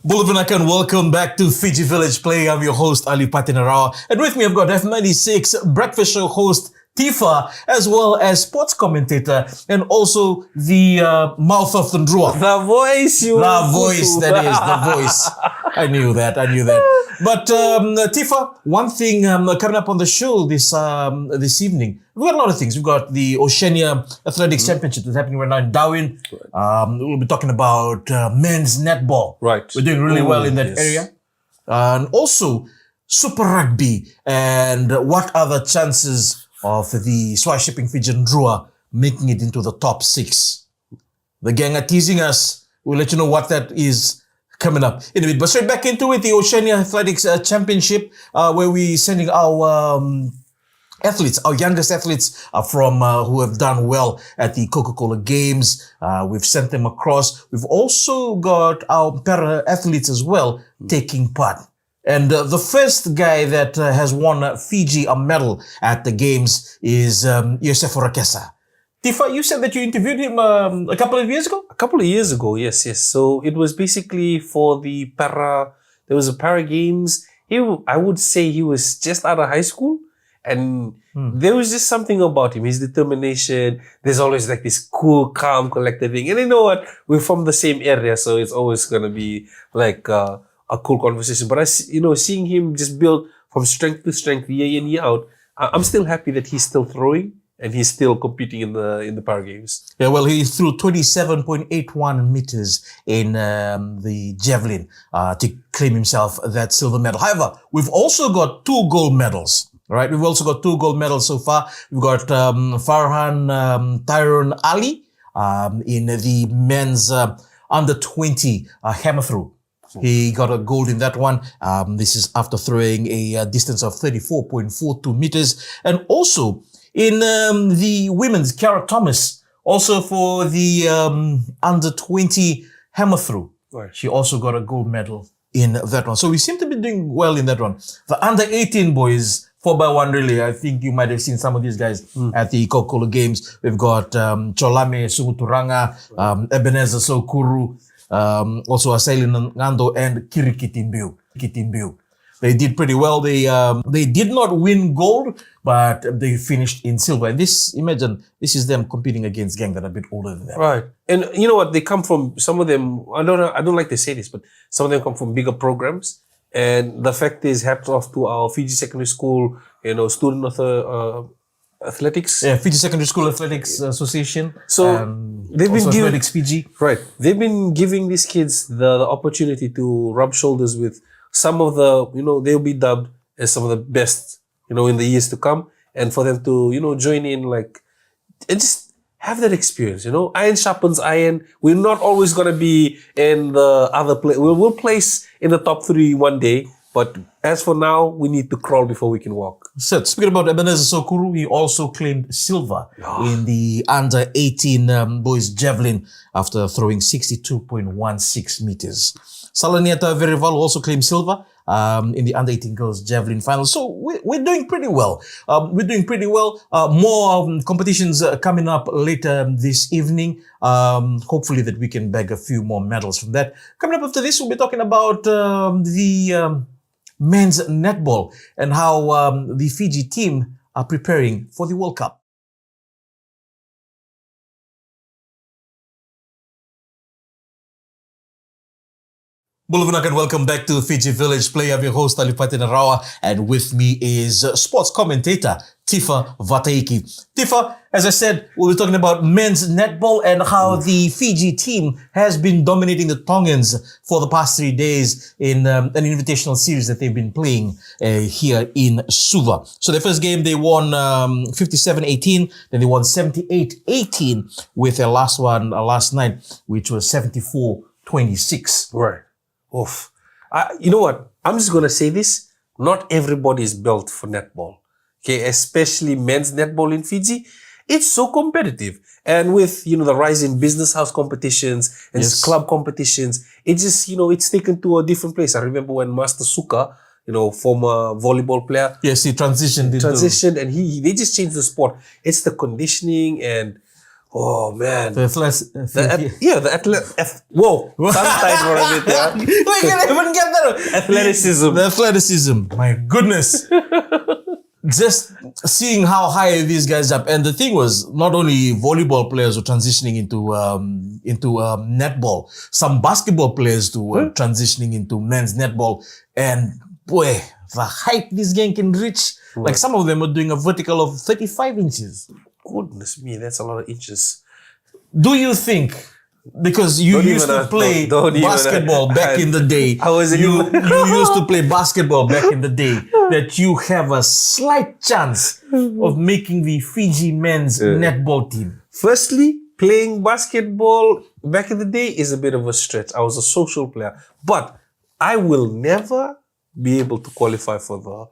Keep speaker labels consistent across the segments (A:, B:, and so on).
A: Bulavanak and welcome back to Fiji Village Play. I'm your host, Alipate Narawa. And with me, I've got F96 breakfast show host, Tifa, as well as sports commentator, and also the mouth of the Drua.
B: The voice, you.
A: The voice, that is, the voice. I knew that. But Tifa, one thing coming up on the show this evening, we've got a lot of things. We've got the Oceania Athletics Championship that's happening right now in Darwin. We'll be talking about men's netball.
B: Right.
A: We're doing really well in that area. And also Super Rugby and what are the chances of the swashing Fijian Drua making it into the top 6. The gang are teasing us. We'll let you know what that is coming up in a bit. But straight back into it, the Oceania Athletics Championship, where we're sending our athletes, our youngest athletes from who have done well at the Coca-Cola Games. We've sent them across. We've also got our para-athletes as well taking part. And the first guy that has won Fiji a medal at the Games is Yosef Rakesa. Tifa, you said that you interviewed him a couple of years ago?
B: A couple of years ago, yes. So it was basically for the there was a para games. I would say he was just out of high school. And there was just something about him, his determination. There's always like this cool, calm, collected thing. And you know what? We're from the same area, so it's always going to be like a cool conversation. But seeing him just build from strength to strength, year in, year out, I'm still happy that he's still throwing and he's still competing in the para games.
A: Yeah, well, he threw 27.81 meters in the javelin to claim himself that silver medal. However, we've also got 2 gold medals. Right, we've also got 2 gold medals so far. We've got Farhan Tyrone Ali in the men's under 20 hammer throw. He got a gold in that one. This is after throwing a distance of 34.42 meters. And also in the women's, Kiara Thomas, also for the under 20 hammer throw.
B: Right.
A: She also got a gold medal in that one. So we seem to be doing well in that one. The under 18 boys, 4x1 really. I think you might have seen some of these guys at the Coca-Cola Games. We've got Cholame Sumuturanga, Ebenezer Sokuru, also Asaili Ngando and Kitimbiu. They did pretty well. They did not win gold, but they finished in silver. And imagine, this is them competing against gang that are a bit older than them.
B: Right. And you know what? They come from, some of them, I don't like to say this, but some of them come from bigger programs. And the fact is, hats off to our Fiji Secondary School, student of athletics.
A: Yeah, Fiji Secondary School Athletics Association.
B: So they've been giving
A: Athletics Fiji.
B: Right. They've been giving these kids the opportunity to rub shoulders with some of the, they'll be dubbed as some of the best, in the years to come. And for them to, join in and just have that experience, Iron sharpens iron. We're not always going to be in the other place. We'll place in the top 3 one day. But as for now, we need to crawl before we can walk.
A: So speaking about Ebenezer Sokuru, he also claimed silver in the under 18 boys javelin after throwing 62.16 meters. Salaniata Verival also claimed silver in the under 18 girls javelin final. So we're doing pretty well. More competitions coming up later this evening. Hopefully that we can bag a few more medals from that. Coming up after this, we'll be talking about the men's netball and how the Fiji team are preparing for the World Cup. Bulavanak and welcome back to Fiji Village Play. I'm your host, Alipate Narawa, and with me is sports commentator, Tifa Vataiki. Tifa, as I said, we'll be talking about men's netball and how the Fiji team has been dominating the Tongans for the past 3 days in an invitational series that they've been playing here in Suva. So the first game, they won 57-18, then they won 78-18 with their last one last night, which was 74-26.
B: Right. Oof. You know what? I'm just going to say this. Not everybody is built for netball. Okay, especially men's netball in Fiji. It's so competitive. And with, the rise in business house competitions and club competitions, it just, it's taken to a different place. I remember when Master Suka, former volleyball player.
A: Yes, he transitioned
B: and they just changed the sport. It's the conditioning and Oh man.
A: The
B: whoa. Tongue-tied for a bit, yeah.
A: We can't even get that.
B: Athleticism.
A: The athleticism. My goodness. Just seeing how high these guys up. And the thing was, not only volleyball players were transitioning into netball, some basketball players too were transitioning into men's netball. And boy, the height this game can reach. Like some of them are doing a vertical of 35 inches.
B: Goodness me, that's a lot of inches.
A: Do you think, because you used to play basketball back in the day, you used to play basketball back in the day, that you have a slight chance of making the Fiji men's netball team?
B: Firstly, playing basketball back in the day is a bit of a stretch. I was a social player, but I will never be able to qualify for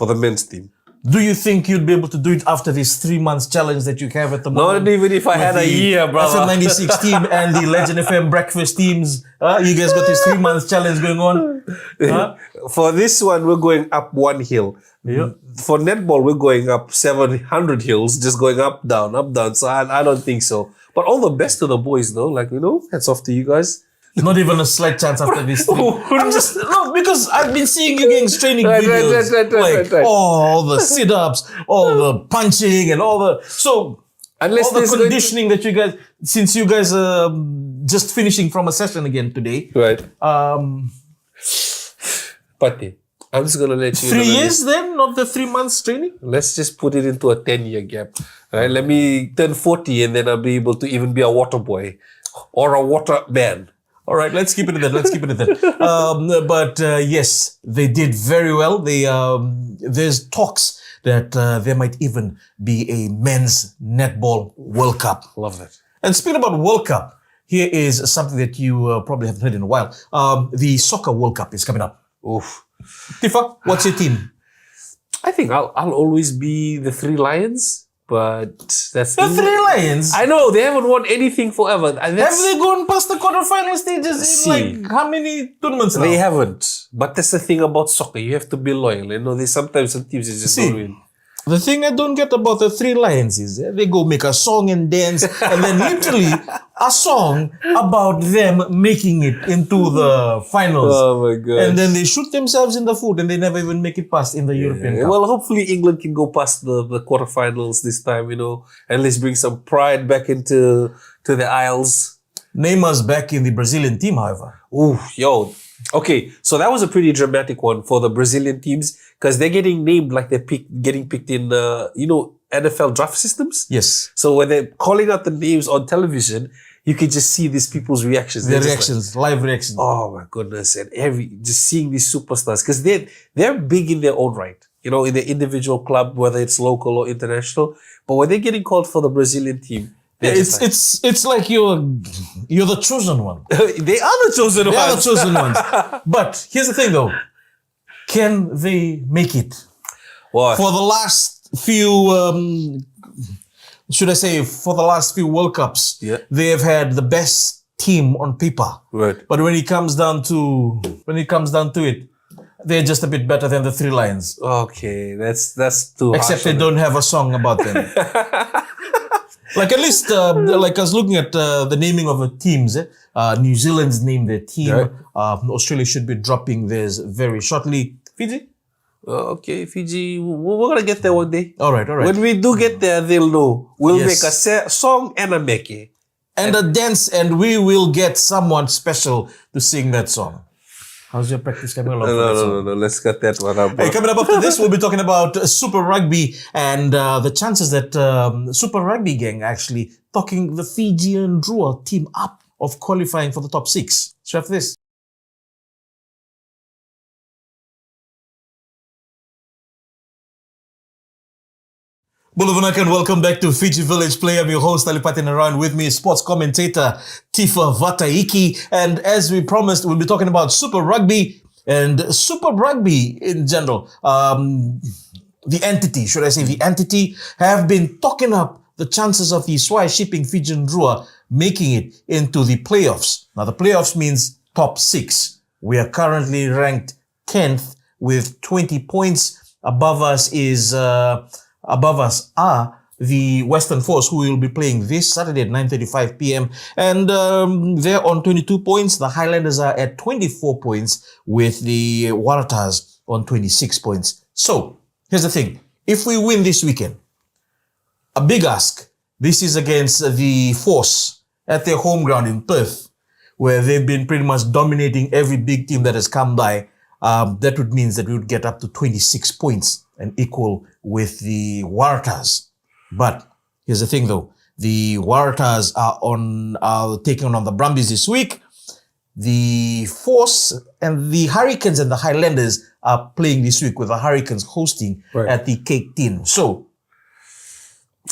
B: the men's team.
A: Do you think you'd be able to do it after this 3 months challenge that you have at the moment?
B: Not even if I had a year, brother.
A: FM96 team and the Legend FM breakfast teams. You guys got this 3 months challenge going on.
B: For this one, we're going up one hill.
A: Yeah.
B: For netball, we're going up 700 hills, just going up, down, up, down. So I don't think so. But all the best to the boys, though. Like, hats off to you guys.
A: Not even a slight chance after this. Because I've been seeing you getting training videos, all the sit-ups, all the punching, and all the unless all the conditioning that you guys, since you guys are just finishing from a session again today,
B: right? Pati, I'm just gonna let you
A: 3 years then, not the 3 months training.
B: Let's just put it into a 10-year gap. Right? Let me turn 40 and then I'll be able to even be a water boy or a water man.
A: All right, let's keep it at that. But yes, they did very well. There's talks that there might even be a men's netball World Cup.
B: Love that.
A: And speaking about World Cup, here is something that you probably haven't heard in a while. The Soccer World Cup is coming up.
B: Oof.
A: Tifa, what's your team?
B: I think I'll always be the Three Lions. But that's
A: the Three Lions.
B: I know they haven't won anything forever.
A: Have they gone past the quarterfinal stages in like how many tournaments now?
B: They haven't. But that's the thing about soccer. You have to be loyal. There's sometimes some teams just don't win.
A: The thing I don't get about the Three Lions is they go make a song and dance, and then literally a song about them making it into the finals.
B: Oh my god!
A: And then they shoot themselves in the foot, and they never even make it past in the European Cup.
B: Well, hopefully England can go past the quarterfinals this time. And let's bring some pride back into the Isles.
A: Neymar's back in the Brazilian team, however.
B: Ooh, yo. Okay, so that was a pretty dramatic one for the Brazilian teams because they're getting named like they're getting picked in, NFL draft systems.
A: Yes.
B: So when they're calling out the names on television, you can just see these people's reactions.
A: Their reactions, live reactions.
B: Oh my goodness. And just seeing these superstars because they're big in their own right, in their individual club, whether it's local or international. But when they're getting called for the Brazilian team,
A: it's like you're the chosen one.
B: They are the chosen ones.
A: They are the chosen ones. But here's the thing, though: can they make it?
B: What?
A: For the last few, for the last few World Cups, they have had the best team on paper.
B: Right.
A: But when it comes down to it, they're just a bit better than the Three Lions.
B: Okay, that's too.
A: Except they don't have a song about them. Like at least, like I was looking at the naming of the teams. New Zealand's named their team.
B: Right.
A: Australia should be dropping theirs very shortly. Fiji?
B: Okay, Fiji. We're going to get there one day.
A: All right.
B: When we do get there, they'll know. We'll
A: Yes.
B: make a song and a meke.
A: And a dance, and we will get someone special to sing that song. How's your practice coming along?
B: No. Let's get that one up.
A: Hey, coming up after this, we'll be talking about Super Rugby and the chances that Super Rugby gang actually talking the Fijian Drua team up of qualifying for the top 6. So after this. Bulavunak and welcome back to Fiji Village Play. I'm your host, Alipate Narawa, and with me is sports commentator Tifa Vataiki. And as we promised, we'll be talking about Super Rugby and Super Rugby in general. The entity have been talking up the chances of the swai-shipping Fijian Drua making it into the playoffs. Now, the playoffs means top 6. We are currently ranked 10th with 20 points. Above us are the Western Force, who will be playing this Saturday at 9:35 p.m. And they're on 22 points. The Highlanders are at 24 points with the Waratahs on 26 points. So, here's the thing. If we win this weekend, a big ask. This is against the Force at their home ground in Perth, where they've been pretty much dominating every big team that has come by. That would mean that we would get up to 26 points and equal with the Waratahs. But here's the thing though. The Waratahs are taking on the Brumbies this week. The Force and the Hurricanes and the Highlanders are playing this week, with the Hurricanes hosting at the Cape Tin. So,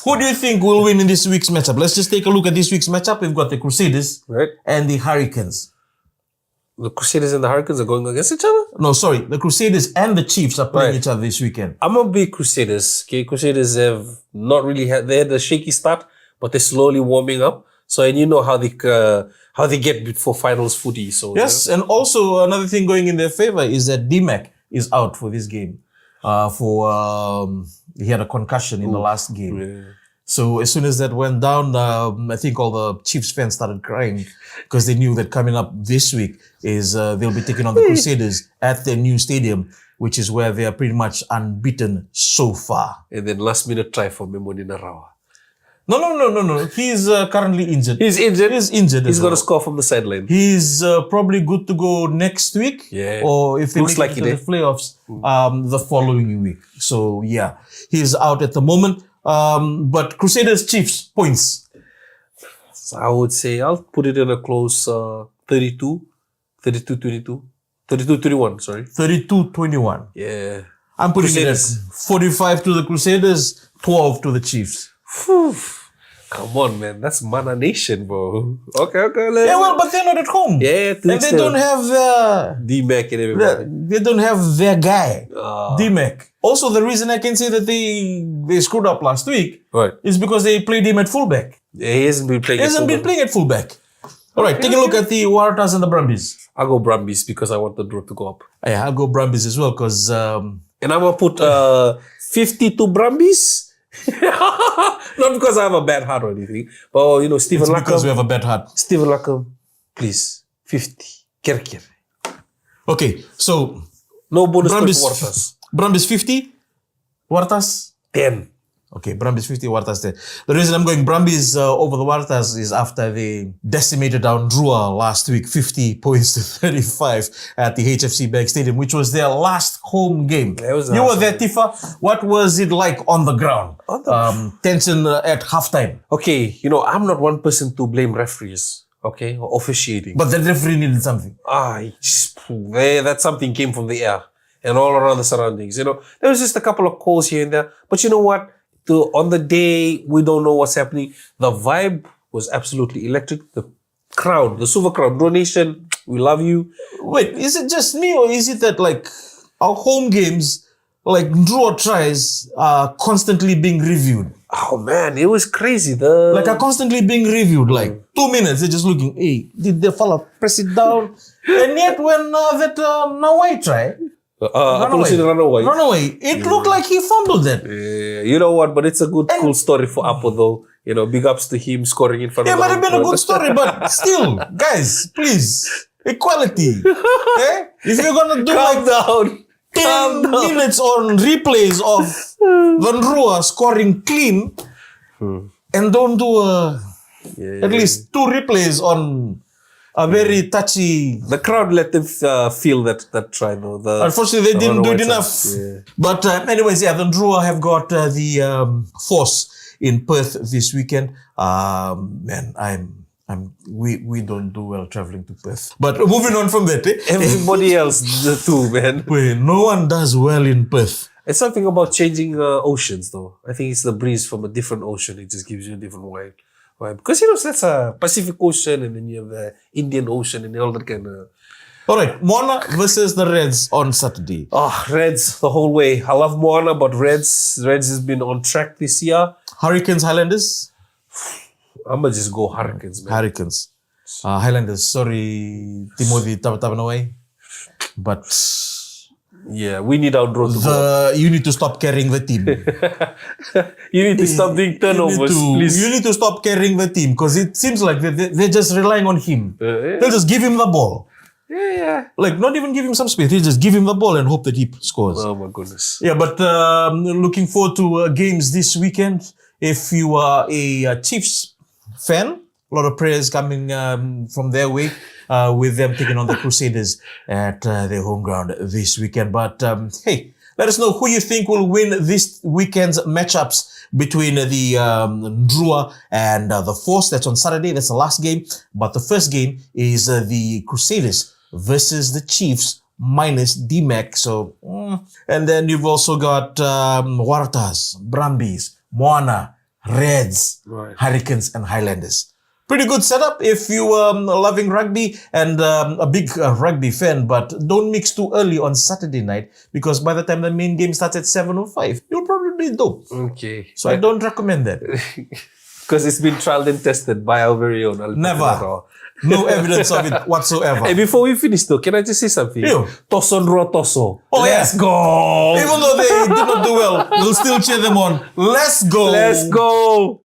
A: who do you think will win in this week's matchup? Let's just take a look at this week's matchup. We've got the Crusaders and the Hurricanes.
B: The Crusaders and the Hurricanes are going against each other?
A: No, sorry. The Crusaders and the Chiefs are playing each other this weekend.
B: I'm a big Crusaders. Okay, Crusaders have not really they had a shaky start, but they're slowly warming up. So, and you know how they get before finals footy. So
A: yes, and also another thing going in their favor is that D-Mac is out for this game. He had a concussion in the last game. Yeah. So as soon as that went down, I think all the Chiefs fans started crying because they knew that coming up this week is they'll be taking on the Crusaders at their new stadium, which is where they are pretty much unbeaten so far.
B: And then last minute try for Alipate Narawa.
A: No. He's currently injured.
B: He's injured?
A: He's injured.
B: He's going to score from the sideline.
A: He's probably good to go next week.
B: Yeah.
A: Or if they make it to the playoffs, the following week. So, yeah. He's out at the moment. But Crusaders Chiefs points.
B: So I would say I'll put it in a close 32-21, sorry.
A: 32-21.
B: Yeah.
A: I'm putting it at 45 to the Crusaders, 12 to the Chiefs.
B: Whew. Come on, man. That's Mana Nation, bro. Okay.
A: Yeah, well, but they're not at home.
B: Yeah,
A: and they don't have their
B: D-Mac and everybody.
A: They don't have their guy, D-Mac. Also, the reason I can say that they screwed up last week is because they played him at fullback.
B: Yeah, he hasn't been playing.
A: At fullback. All right, take a look at the Waratahs and the Brumbies.
B: I'll go Brumbies because I want the draw to go up.
A: Yeah, I'll go Brumbies as well because.
B: And I'm gonna put 52 Brumbies. Not because I have a bad heart or anything, but you know, Stephen Lacombe.
A: Because we have a bad heart.
B: Stephen Lacombe, please, 50. Kerker.
A: Okay, so
B: no bonus for Waratahs.
A: Brumbies 50, Waratahs
B: 10.
A: Okay, Brumbies 50, Waratahs 10. The reason I'm going Brumbies over the Waratahs is after they decimated down Drua last week, 50 points to 35 at the HFC Bank Stadium, which was their last home game. You were there, Tifa. What was it like on the ground? Tension at halftime.
B: Okay, you know, I'm not one person to blame referees, okay, or officiating.
A: But the referee needed something.
B: That something came from the air and all around the surroundings. You know, there was just a couple of calls here and there. But you know what? On the day, we don't know what's happening. The vibe was absolutely electric. The crowd, the Super Crowd, Drua Nation, we love you.
A: Wait, is it just me or is it that like our home games, like Drua tries, are constantly being reviewed?
B: Oh man, it was crazy.
A: Like are constantly being reviewed. Like 2 minutes, they're just looking, hey, did the fella press it down? And yet when that Nawai try, Runaway. It looked like he fumbled that.
B: You know what? But it's a cool story for Apo though. You know, big ups to him scoring in front of.
A: It might have been a good story, but still, guys, please, equality. If you're gonna do
B: Calm down.
A: 10 minutes on replays of the Drua scoring clean, and don't do at least 2 replays on a very touchy.
B: The crowd let them feel that try though.
A: Unfortunately, they didn't do it enough. Yeah. But anyways, yeah, the Drua have got the Force in Perth this weekend. Man, we don't do well traveling to Perth. But moving on from that,
B: everybody else too, man.
A: No one does well in Perth.
B: It's something about changing oceans, though. I think it's the breeze from a different ocean. It just gives you a different vibe. Because, you know, that's a Pacific Ocean and then you have the Indian Ocean and all that kind of...
A: All right, Moana versus the Reds on Saturday.
B: Reds the whole way. I love Moana, but Reds has been on track this year.
A: Hurricanes, Highlanders?
B: I'm going to just go Hurricanes, man.
A: Hurricanes. Highlanders, sorry, Timothy Tabanaway. But
B: Yeah, we need our draw to go.
A: You need to stop carrying the team.
B: You need to stop doing turnovers, please.
A: You need to stop carrying the team because it seems like they're just relying on him.
B: Yeah.
A: They'll just give him the ball.
B: Yeah.
A: Like, not even give him some space. They just give him the ball and hope that he scores.
B: Oh my goodness.
A: Yeah, but looking forward to games this weekend. If you are a Chiefs fan, a lot of prayers coming from their way with them taking on the Crusaders at their home ground this weekend. But hey, let us know who you think will win this weekend's matchups between the Drua and the Force. That's on Saturday. That's the last game. But the first game is the Crusaders versus the Chiefs minus D-Mac. So, and then you've also got Waratahs, Brumbies, Moana, Reds,
B: Right.
A: Hurricanes, and Highlanders. Pretty good setup if you are loving rugby and a big rugby fan, but don't mix too early on Saturday night because by the time the main game starts at 7:05, you'll probably be dope.
B: Okay.
A: So I don't recommend that.
B: Because it's been trialed and tested by our very own Alipate
A: Never.
B: Narawa.
A: No evidence of it whatsoever.
B: Hey, before we finish though, can I just say something?
A: You.
B: Toso Drua Toso.
A: Oh,
B: Let's
A: yeah.
B: go.
A: Even though they did not do well, we'll still cheer them on. Let's go.
B: Let's go.